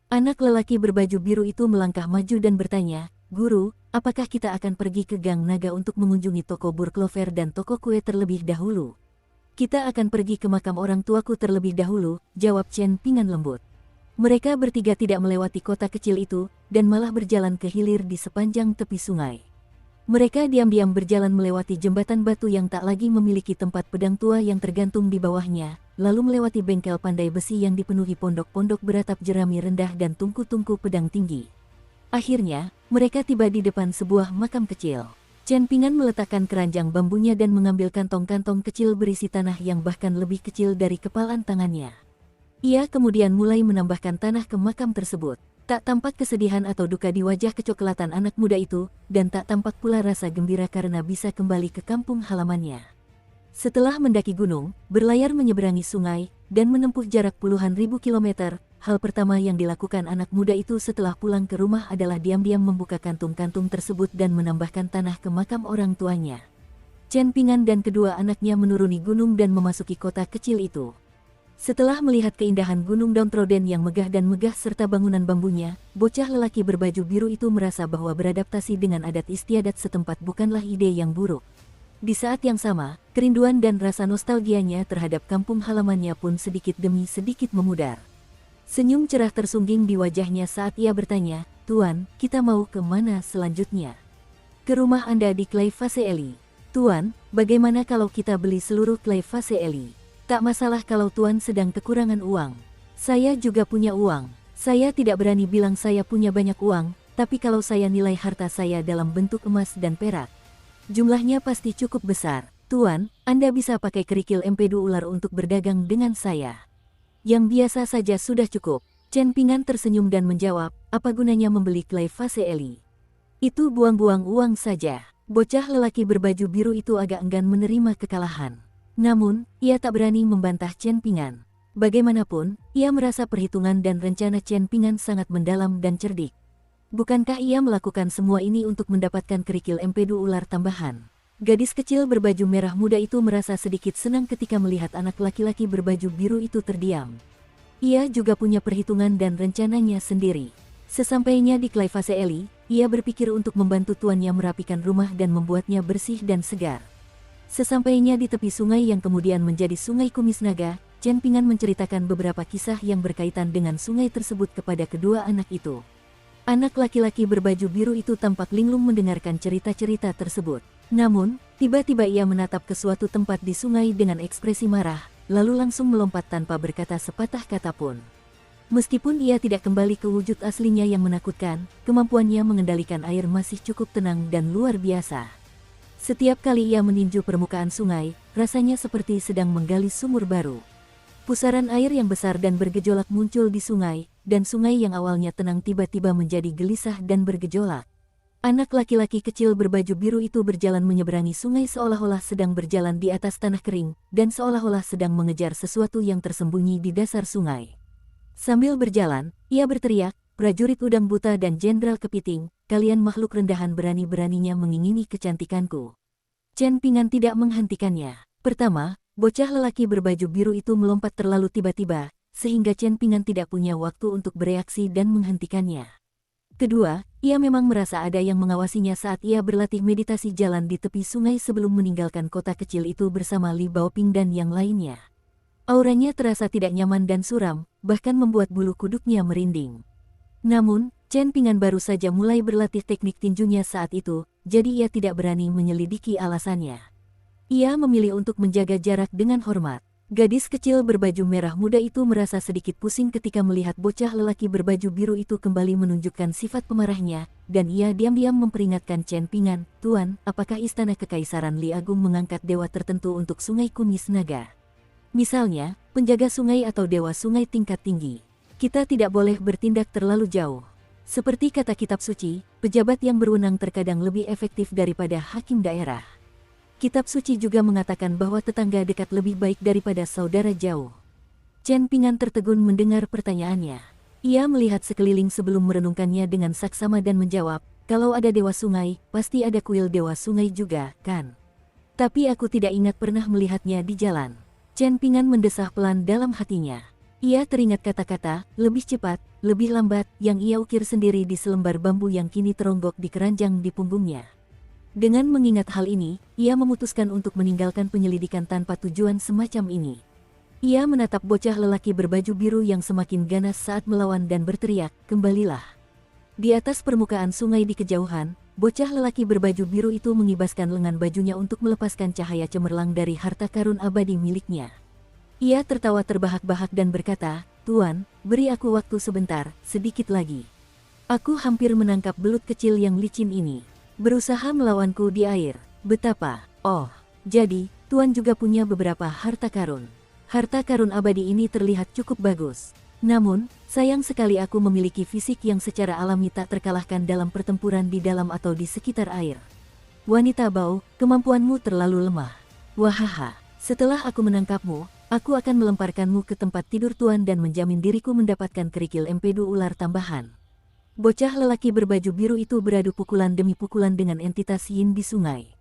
Speaker 1: Anak lelaki berbaju biru itu melangkah maju dan bertanya, Guru, apakah kita akan pergi ke Gang Naga untuk mengunjungi toko Burklover dan toko kue terlebih dahulu? Kita akan pergi ke makam orang tuaku terlebih dahulu, jawab Chen Pingan lembut. Mereka bertiga tidak melewati kota kecil itu, dan malah berjalan ke hilir di sepanjang tepi sungai. Mereka diam-diam berjalan melewati jembatan batu yang tak lagi memiliki tempat pedang tua yang tergantung di bawahnya, lalu melewati bengkel pandai besi yang dipenuhi pondok-pondok beratap jerami rendah dan tungku-tungku pedang tinggi. Akhirnya, mereka tiba di depan sebuah makam kecil. Chen Pingan meletakkan keranjang bambunya dan mengambil kantong-kantong kecil berisi tanah yang bahkan lebih kecil dari kepalan tangannya. Ia kemudian mulai menambahkan tanah ke makam tersebut. Tak tampak kesedihan atau duka di wajah kecoklatan anak muda itu, dan tak tampak pula rasa gembira karena bisa kembali ke kampung halamannya. Setelah mendaki gunung, berlayar menyeberangi sungai, dan menempuh jarak puluhan ribu kilometer, hal pertama yang dilakukan anak muda itu setelah pulang ke rumah adalah diam-diam membuka kantung-kantung tersebut dan menambahkan tanah ke makam orang tuanya. Chen Ping'an dan kedua anaknya menuruni gunung dan memasuki kota kecil itu. Setelah melihat keindahan gunung Dongtroden yang megah dan megah serta bangunan bambunya, bocah lelaki berbaju biru itu merasa bahwa beradaptasi dengan adat istiadat setempat bukanlah ide yang buruk. Di saat yang sama, kerinduan dan rasa nostalgianya terhadap kampung halamannya pun sedikit demi sedikit memudar. Senyum cerah tersungging di wajahnya saat ia bertanya, "Tuan, kita mau ke mana selanjutnya?" "Ke rumah Anda di Clay Eli." "Tuan, bagaimana kalau kita beli seluruh Clay Eli?" "Tak masalah kalau Tuan sedang kekurangan uang. Saya juga punya uang. Saya tidak berani bilang saya punya banyak uang, tapi kalau saya nilai harta saya dalam bentuk emas dan perak, jumlahnya pasti cukup besar. Tuan, Anda bisa pakai kerikil empedu ular untuk berdagang dengan saya. Yang biasa saja sudah cukup." Chen Ping'an tersenyum dan menjawab, "Apa gunanya membeli Clay Eli? Itu buang-buang uang saja." Bocah lelaki berbaju biru itu agak enggan menerima kekalahan. Namun, ia tak berani membantah Chen Ping'an. Bagaimanapun, ia merasa perhitungan dan rencana Chen Ping'an sangat mendalam dan cerdik. Bukankah ia melakukan semua ini untuk mendapatkan kerikil empedu ular tambahan? Gadis kecil berbaju merah muda itu merasa sedikit senang ketika melihat anak laki-laki berbaju biru itu terdiam. Ia juga punya perhitungan dan rencananya sendiri. Sesampainya di Clay Eli, ia berpikir untuk membantu tuannya merapikan rumah dan membuatnya bersih dan segar. Sesampainya di tepi sungai yang kemudian menjadi Sungai Kumis Naga, Chen Ping'an menceritakan beberapa kisah yang berkaitan dengan sungai tersebut kepada kedua anak itu. Anak laki-laki berbaju biru itu tampak linglung mendengarkan cerita-cerita tersebut. Namun, tiba-tiba ia menatap ke suatu tempat di sungai dengan ekspresi marah, lalu langsung melompat tanpa berkata sepatah kata pun. Meskipun ia tidak kembali ke wujud aslinya yang menakutkan, kemampuannya mengendalikan air masih cukup tenang dan luar biasa. Setiap kali ia meninju permukaan sungai, rasanya seperti sedang menggali sumur baru. Pusaran air yang besar dan bergejolak muncul di sungai, dan sungai yang awalnya tenang tiba-tiba menjadi gelisah dan bergejolak. Anak laki-laki kecil berbaju biru itu berjalan menyeberangi sungai seolah-olah sedang berjalan di atas tanah kering, dan seolah-olah sedang mengejar sesuatu yang tersembunyi di dasar sungai. Sambil berjalan, ia berteriak, "Prajurit udang buta dan jenderal kepiting, kalian makhluk rendahan berani-beraninya mengingini kecantikanku." Chen Ping'an tidak menghentikannya. Pertama, bocah lelaki berbaju biru itu melompat terlalu tiba-tiba, sehingga Chen Ping'an tidak punya waktu untuk bereaksi dan menghentikannya. Kedua, ia memang merasa ada yang mengawasinya saat ia berlatih meditasi jalan di tepi sungai sebelum meninggalkan kota kecil itu bersama Li Baoping dan yang lainnya. Auranya terasa tidak nyaman dan suram, bahkan membuat bulu kuduknya merinding. Namun, Chen Ping'an baru saja mulai berlatih teknik tinjunya saat itu, jadi ia tidak berani menyelidiki alasannya. Ia memilih untuk menjaga jarak dengan hormat. Gadis kecil berbaju merah muda itu merasa sedikit pusing ketika melihat bocah lelaki berbaju biru itu kembali menunjukkan sifat pemarahnya, dan ia diam-diam memperingatkan Chen Ping'an, "Tuan, apakah istana kekaisaran Li Agung mengangkat dewa tertentu untuk Sungai Kumis Naga? Misalnya, penjaga sungai atau dewa sungai tingkat tinggi. Kita tidak boleh bertindak terlalu jauh. Seperti kata kitab suci, pejabat yang berwenang terkadang lebih efektif daripada hakim daerah. Kitab suci juga mengatakan bahwa tetangga dekat lebih baik daripada saudara jauh." Chen Ping'an tertegun mendengar pertanyaannya. Ia melihat sekeliling sebelum merenungkannya dengan saksama dan menjawab, "Kalau ada dewa sungai, pasti ada kuil dewa sungai juga, kan? Tapi aku tidak ingat pernah melihatnya di jalan." Chen Ping'an mendesah pelan dalam hatinya. Ia teringat kata-kata, "lebih cepat, lebih lambat," yang ia ukir sendiri di selembar bambu yang kini teronggok di keranjang di punggungnya. Dengan mengingat hal ini, ia memutuskan untuk meninggalkan penyelidikan tanpa tujuan semacam ini. Ia menatap bocah lelaki berbaju biru yang semakin ganas saat melawan dan berteriak, "Kembalilah." Di atas permukaan sungai di kejauhan, bocah lelaki berbaju biru itu mengibaskan lengan bajunya untuk melepaskan cahaya cemerlang dari harta karun abadi miliknya. Ia tertawa terbahak-bahak dan berkata, "Tuan, beri aku waktu sebentar, sedikit lagi. Aku hampir menangkap belut kecil yang licin ini. Berusaha melawanku di air. Betapa, oh, jadi, Tuan juga punya beberapa harta karun." Harta karun abadi ini terlihat cukup bagus. Namun, sayang sekali aku memiliki fisik yang secara alami tak terkalahkan dalam pertempuran di dalam atau di sekitar air. Wanita bau, kemampuanmu terlalu lemah. Wahaha, setelah aku menangkapmu, aku akan melemparkanmu ke tempat tidur tuan dan menjamin diriku mendapatkan kerikil empedu ular tambahan. Bocah lelaki berbaju biru itu beradu pukulan demi pukulan dengan entitas yin di sungai.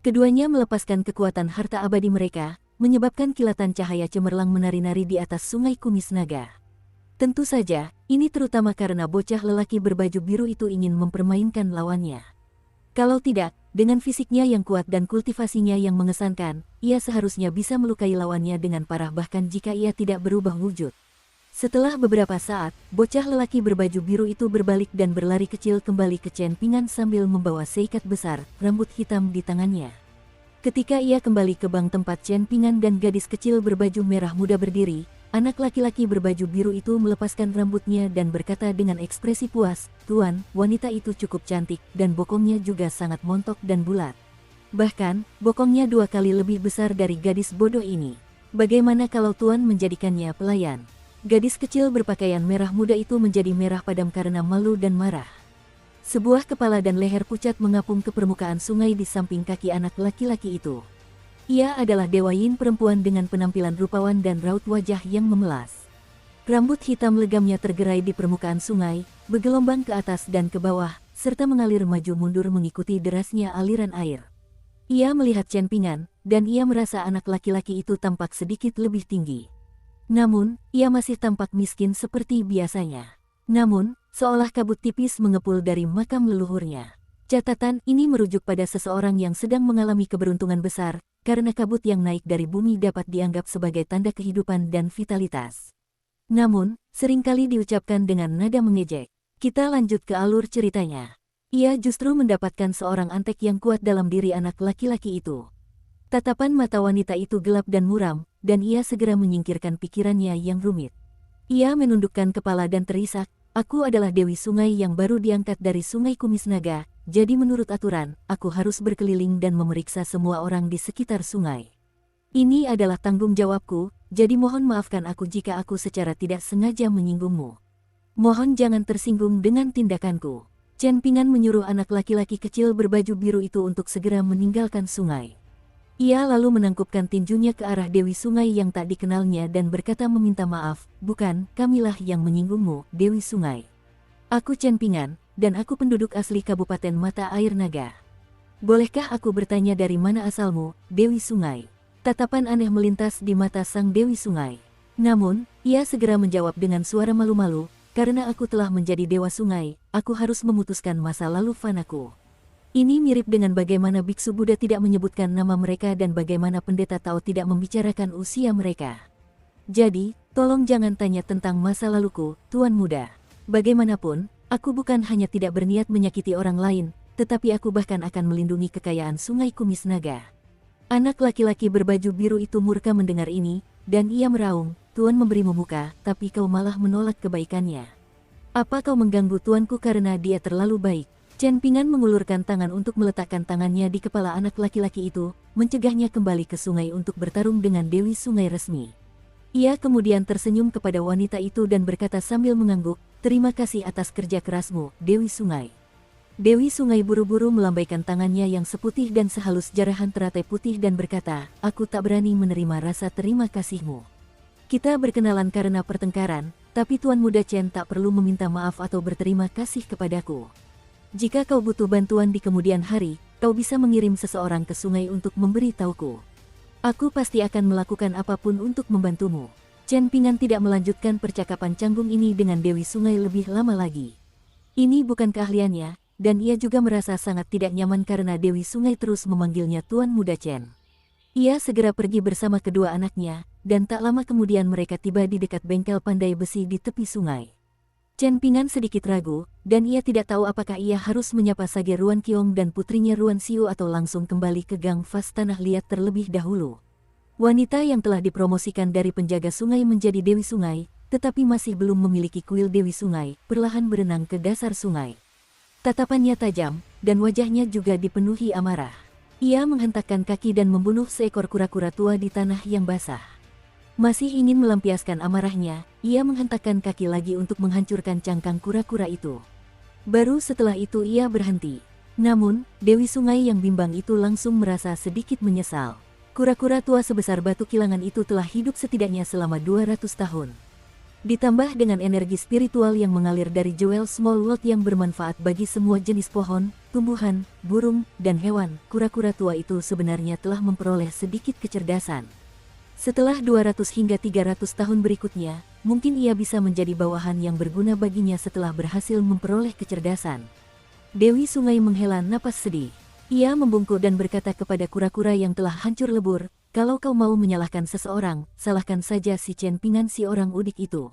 Speaker 1: Keduanya melepaskan kekuatan harta abadi mereka, menyebabkan kilatan cahaya cemerlang menari-nari di atas sungai kumis naga. Tentu saja, ini terutama karena bocah lelaki berbaju biru itu ingin mempermainkan lawannya. Kalau tidak, dengan fisiknya yang kuat dan kultivasinya yang mengesankan, ia seharusnya bisa melukai lawannya dengan parah bahkan jika ia tidak berubah wujud. Setelah beberapa saat, bocah lelaki berbaju biru itu berbalik dan berlari kecil kembali ke Chen Pingan sambil membawa seikat besar, rambut hitam di tangannya. Ketika ia kembali ke bank tempat Chen Pingan dan gadis kecil berbaju merah muda berdiri, anak laki-laki berbaju biru itu melepaskan rambutnya dan berkata dengan ekspresi puas, "Tuan, wanita itu cukup cantik dan bokongnya juga sangat montok dan bulat. Bahkan, bokongnya 2 kali lebih besar dari gadis bodoh ini. Bagaimana kalau Tuan menjadikannya pelayan?" Gadis kecil berpakaian merah muda itu menjadi merah padam karena malu dan marah. Sebuah kepala dan leher pucat mengapung ke permukaan sungai di samping kaki anak laki-laki itu. Ia adalah Dewa Yin perempuan dengan penampilan rupawan dan raut wajah yang memelas. Rambut hitam legamnya tergerai di permukaan sungai, bergelombang ke atas dan ke bawah, serta mengalir maju mundur mengikuti derasnya aliran air. Ia melihat Chen Pingan, dan ia merasa anak laki-laki itu tampak sedikit lebih tinggi. Namun, ia masih tampak miskin seperti biasanya. Namun, seolah kabut tipis mengepul dari makam leluhurnya. Catatan ini merujuk pada seseorang yang sedang mengalami keberuntungan besar, karena kabut yang naik dari bumi dapat dianggap sebagai tanda kehidupan dan vitalitas. Namun, seringkali diucapkan dengan nada mengejek. Kita lanjut ke alur ceritanya. Ia justru mendapatkan seorang antek yang kuat dalam diri anak laki-laki itu. Tatapan mata wanita itu gelap dan muram, dan ia segera menyingkirkan pikirannya yang rumit. Ia menundukkan kepala dan terisak, "Aku adalah Dewi Sungai yang baru diangkat dari Sungai Kumis Naga. Jadi menurut aturan, aku harus berkeliling dan memeriksa semua orang di sekitar sungai. Ini adalah tanggung jawabku, jadi mohon maafkan aku jika aku secara tidak sengaja menyinggungmu. Mohon jangan tersinggung dengan tindakanku." Chen Pingan menyuruh anak laki-laki kecil berbaju biru itu untuk segera meninggalkan sungai. Ia lalu menangkupkan tinjunya ke arah Dewi Sungai yang tak dikenalnya dan berkata meminta maaf, "Bukan, kamilah yang menyinggungmu, Dewi Sungai. Aku Chen Pingan, dan aku penduduk asli Kabupaten Mata Air Naga. Bolehkah aku bertanya dari mana asalmu, Dewi Sungai?" Tatapan aneh melintas di mata sang Dewi Sungai. Namun, ia segera menjawab dengan suara malu-malu, "Karena aku telah menjadi Dewa Sungai, aku harus memutuskan masa lalu fanaku." Ini mirip dengan bagaimana biksu Buddha tidak menyebutkan nama mereka dan bagaimana pendeta Tao tidak membicarakan usia mereka. Jadi, tolong jangan tanya tentang masa laluku, Tuan Muda. Bagaimanapun, aku bukan hanya tidak berniat menyakiti orang lain, tetapi aku bahkan akan melindungi kekayaan Sungai Kumis Naga. Anak laki-laki berbaju biru itu murka mendengar ini, dan ia meraung, "Tuan memberimu muka, tapi kau malah menolak kebaikannya. Apa kau mengganggu tuanku karena dia terlalu baik?" Chen Pingan mengulurkan tangan untuk meletakkan tangannya di kepala anak laki-laki itu, mencegahnya kembali ke sungai untuk bertarung dengan Dewi Sungai resmi. Ia kemudian tersenyum kepada wanita itu dan berkata sambil mengangguk, "Terima kasih atas kerja kerasmu, Dewi Sungai." Dewi Sungai buru-buru melambaikan tangannya yang seputih dan sehalus jarahan teratai putih dan berkata, "Aku tak berani menerima rasa terima kasihmu. Kita berkenalan karena pertengkaran, tapi Tuan Muda Chen tak perlu meminta maaf atau berterima kasih kepadaku. Jika kau butuh bantuan di kemudian hari, kau bisa mengirim seseorang ke sungai untuk memberi tahuku. Aku pasti akan melakukan apapun untuk membantumu." Chen Pingan tidak melanjutkan percakapan canggung ini dengan Dewi Sungai lebih lama lagi. Ini bukan keahliannya, dan ia juga merasa sangat tidak nyaman karena Dewi Sungai terus memanggilnya Tuan Muda Chen. Ia segera pergi bersama kedua anaknya, dan tak lama kemudian mereka tiba di dekat bengkel pandai besi di tepi sungai. Chen Pingan sedikit ragu, dan ia tidak tahu apakah ia harus menyapa Sage Ruan Kiong dan putrinya Ruan Xiu atau langsung kembali ke Gang Fas Tanah Liat terlebih dahulu. Wanita yang telah dipromosikan dari penjaga sungai menjadi Dewi Sungai, tetapi masih belum memiliki kuil Dewi Sungai, perlahan berenang ke dasar sungai. Tatapannya tajam, dan wajahnya juga dipenuhi amarah. Ia menghentakkan kaki dan membunuh seekor kura-kura tua di tanah yang basah. Masih ingin melampiaskan amarahnya, ia menghentakkan kaki lagi untuk menghancurkan cangkang kura-kura itu. Baru setelah itu ia berhenti. Namun, Dewi Sungai yang bimbang itu langsung merasa sedikit menyesal. Kura-kura tua sebesar batu kilangan itu telah hidup setidaknya selama 200 tahun. Ditambah dengan energi spiritual yang mengalir dari Jewel Small World yang bermanfaat bagi semua jenis pohon, tumbuhan, burung, dan hewan, kura-kura tua itu sebenarnya telah memperoleh sedikit kecerdasan. Setelah 200 hingga 300 tahun berikutnya, mungkin ia bisa menjadi bawahan yang berguna baginya setelah berhasil memperoleh kecerdasan. Dewi Sungai menghela napas sedih. Ia membungkuk dan berkata kepada kura-kura yang telah hancur lebur, "Kalau kau mau menyalahkan seseorang, salahkan saja si Chen Pingan si orang udik itu.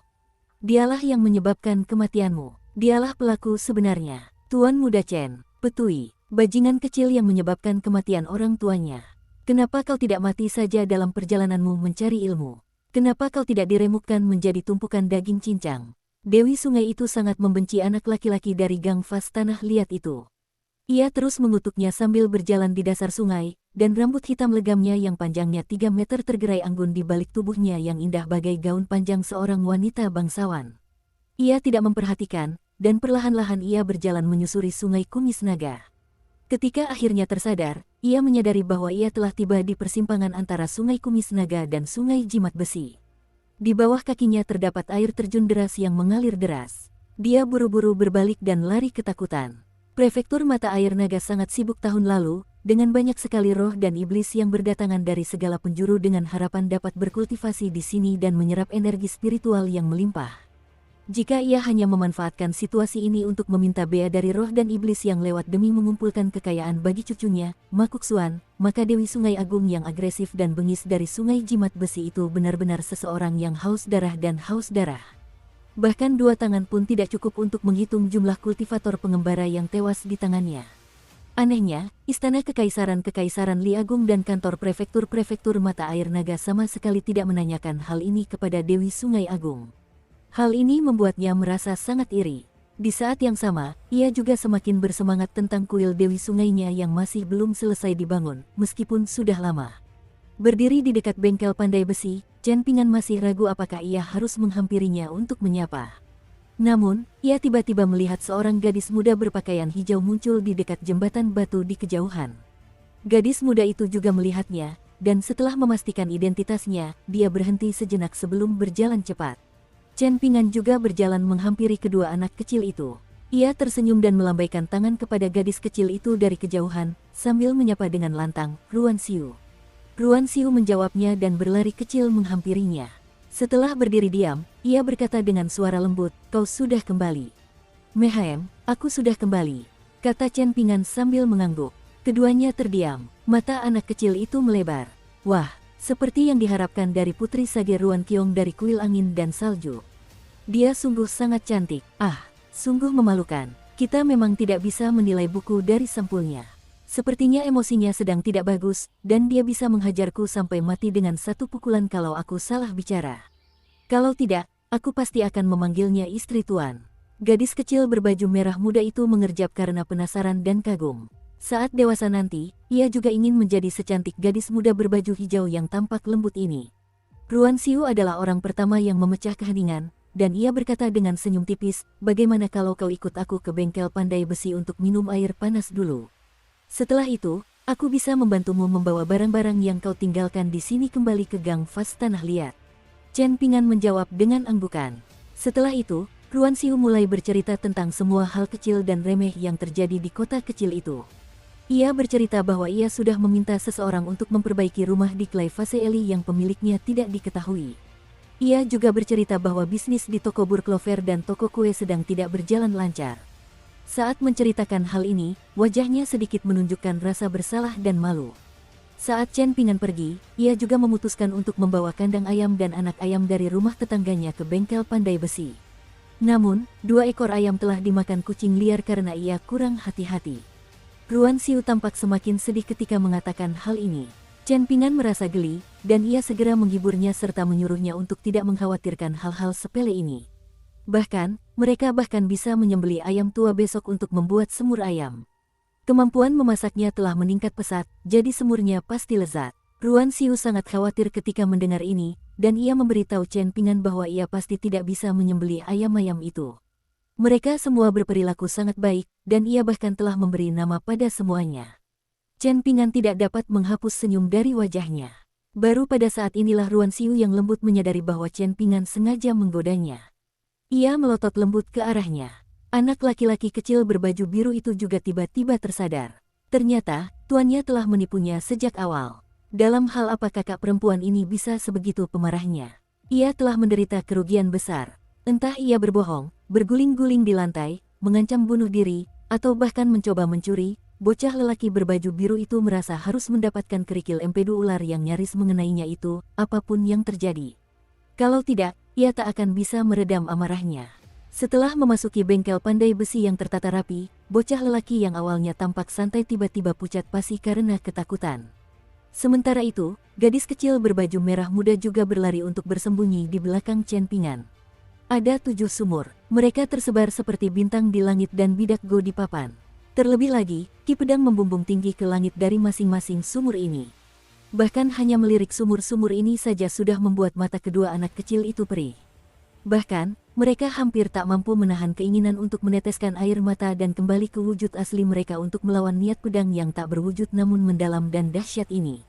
Speaker 1: Dialah yang menyebabkan kematianmu. Dialah pelaku sebenarnya. Tuan Muda Chen, Petui, bajingan kecil yang menyebabkan kematian orang tuanya. Kenapa kau tidak mati saja dalam perjalananmu mencari ilmu? Kenapa kau tidak diremukkan menjadi tumpukan daging cincang?" Dewi Sungai itu sangat membenci anak laki-laki dari gang Fas Tanah Liat itu. Ia terus mengutuknya sambil berjalan di dasar sungai, dan rambut hitam legamnya yang panjangnya 3 meter tergerai anggun di balik tubuhnya yang indah bagai gaun panjang seorang wanita bangsawan. Ia tidak memperhatikan, dan perlahan-lahan ia berjalan menyusuri sungai Kumis Naga. Ketika akhirnya tersadar, ia menyadari bahwa ia telah tiba di persimpangan antara Sungai Kumis Naga dan Sungai Jimat Besi. Di bawah kakinya terdapat air terjun deras yang mengalir deras. Dia buru-buru berbalik dan lari ketakutan. Prefektur Mata Air Naga sangat sibuk tahun lalu, dengan banyak sekali roh dan iblis yang berdatangan dari segala penjuru dengan harapan dapat berkultivasi di sini dan menyerap energi spiritual yang melimpah. Jika ia hanya memanfaatkan situasi ini untuk meminta bea dari roh dan iblis yang lewat demi mengumpulkan kekayaan bagi cucunya, Makuk Suan, maka Dewi Sungai Agung yang agresif dan bengis dari Sungai Jimat Besi itu benar-benar seseorang yang haus darah dan haus darah. Bahkan 2 tangan pun tidak cukup untuk menghitung jumlah kultivator pengembara yang tewas di tangannya. Anehnya, Istana Kekaisaran Li Agung dan kantor prefektur Mata Air Naga sama sekali tidak menanyakan hal ini kepada Dewi Sungai Agung. Hal ini membuatnya merasa sangat iri. Di saat yang sama, ia juga semakin bersemangat tentang kuil Dewi Sungainya yang masih belum selesai dibangun, meskipun sudah lama. Berdiri di dekat bengkel pandai besi, Chen Pingan masih ragu apakah ia harus menghampirinya untuk menyapa. Namun, ia tiba-tiba melihat seorang gadis muda berpakaian hijau muncul di dekat jembatan batu di kejauhan. Gadis muda itu juga melihatnya, dan setelah memastikan identitasnya, dia berhenti sejenak sebelum berjalan cepat. Chen Pingan juga berjalan menghampiri kedua anak kecil itu. Ia tersenyum dan melambaikan tangan kepada gadis kecil itu dari kejauhan, sambil menyapa dengan lantang, "Ruan Xiu." Ruan Xiu menjawabnya dan berlari kecil menghampirinya. Setelah berdiri diam, ia berkata dengan suara lembut, "Kau sudah kembali." "Mehaem, aku sudah kembali," kata Chen Pingan sambil mengangguk. Keduanya terdiam, mata anak kecil itu melebar. "Wah, seperti yang diharapkan dari Putri Sage Ruan Qiong dari Kuil Angin dan Salju. Dia sungguh sangat cantik. Sungguh memalukan. Kita memang tidak bisa menilai buku dari sampulnya. Sepertinya emosinya sedang tidak bagus, dan dia bisa menghajarku sampai mati dengan 1 pukulan kalau aku salah bicara. Kalau tidak, aku pasti akan memanggilnya istri tuan." Gadis kecil berbaju merah muda itu mengerjap karena penasaran dan kagum. Saat dewasa nanti, ia juga ingin menjadi secantik gadis muda berbaju hijau yang tampak lembut ini. Ruan Xiu adalah orang pertama yang memecah keheningan, dan ia berkata dengan senyum tipis, "Bagaimana kalau kau ikut aku ke bengkel pandai besi untuk minum air panas dulu? Setelah itu, aku bisa membantumu membawa barang-barang yang kau tinggalkan di sini kembali ke gang Fas Tanah Liat." Chen Pingan menjawab dengan anggukan. Setelah itu, Ruan Xiu mulai bercerita tentang semua hal kecil dan remeh yang terjadi di kota kecil itu. Ia bercerita bahwa ia sudah meminta seseorang untuk memperbaiki rumah di Klai Fase Eli yang pemiliknya tidak diketahui. Ia juga bercerita bahwa bisnis di toko Burklover dan toko kue sedang tidak berjalan lancar. Saat menceritakan hal ini, wajahnya sedikit menunjukkan rasa bersalah dan malu. Saat Chen Pingan pergi, ia juga memutuskan untuk membawa kandang ayam dan anak ayam dari rumah tetangganya ke bengkel pandai besi. Namun, 2 ekor ayam telah dimakan kucing liar karena ia kurang hati-hati. Ruan Xiu tampak semakin sedih ketika mengatakan hal ini. Chen Pingan merasa geli, dan ia segera menghiburnya serta menyuruhnya untuk tidak mengkhawatirkan hal-hal sepele ini. Bahkan, mereka bisa menyembelih ayam tua besok untuk membuat semur ayam. Kemampuan memasaknya telah meningkat pesat, jadi semurnya pasti lezat. Ruan Xiu sangat khawatir ketika mendengar ini, dan ia memberitahu Chen Pingan bahwa ia pasti tidak bisa menyembelih ayam-ayam itu. Mereka semua berperilaku sangat baik, dan ia bahkan telah memberi nama pada semuanya. Chen Pingan tidak dapat menghapus senyum dari wajahnya. Baru pada saat inilah Ruan Xiu yang lembut menyadari bahwa Chen Pingan sengaja menggodanya. Ia melotot lembut ke arahnya. Anak laki-laki kecil berbaju biru itu juga tiba-tiba tersadar. Ternyata, tuannya telah menipunya sejak awal. Dalam hal apa kakak perempuan ini bisa sebegitu pemarahnya? Ia telah menderita kerugian besar. Entah ia berbohong, berguling-guling di lantai, mengancam bunuh diri, atau bahkan mencoba mencuri, bocah lelaki berbaju biru itu merasa harus mendapatkan kerikil empedu ular yang nyaris mengenainya itu, apapun yang terjadi. Kalau tidak, ia tak akan bisa meredam amarahnya. Setelah memasuki bengkel pandai besi yang tertata rapi, bocah lelaki yang awalnya tampak santai tiba-tiba pucat pasi karena ketakutan. Sementara itu, gadis kecil berbaju merah muda juga berlari untuk bersembunyi di belakang Chen Pingan. Ada 7 sumur, mereka tersebar seperti bintang di langit dan bidak go di papan. Terlebih lagi, ki pedang membumbung tinggi ke langit dari masing-masing sumur ini. Bahkan hanya melirik sumur-sumur ini saja sudah membuat mata kedua anak kecil itu perih. Bahkan, mereka hampir tak mampu menahan keinginan untuk meneteskan air mata dan kembali ke wujud asli mereka untuk melawan niat pedang yang tak berwujud namun mendalam dan dahsyat ini.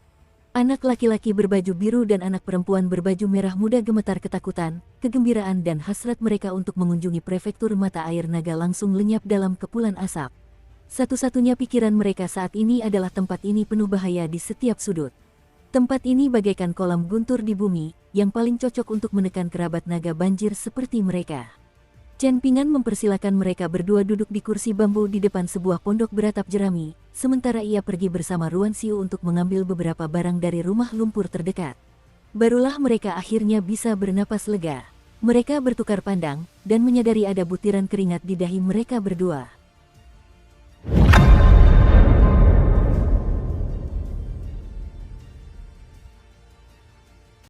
Speaker 1: Anak laki-laki berbaju biru dan anak perempuan berbaju merah muda gemetar ketakutan, kegembiraan dan hasrat mereka untuk mengunjungi prefektur mata air naga langsung lenyap dalam kepulan asap. Satu-satunya pikiran mereka saat ini adalah tempat ini penuh bahaya di setiap sudut. Tempat ini bagaikan kolam guntur di bumi, yang paling cocok untuk menekan kerabat naga banjir seperti mereka. Chen Pingan mempersilakan mereka berdua duduk di kursi bambu di depan sebuah pondok beratap jerami, sementara ia pergi bersama Ruan Xiu untuk mengambil beberapa barang dari rumah lumpur terdekat. Barulah mereka akhirnya bisa bernapas lega. Mereka bertukar pandang, dan menyadari ada butiran keringat di dahi mereka berdua.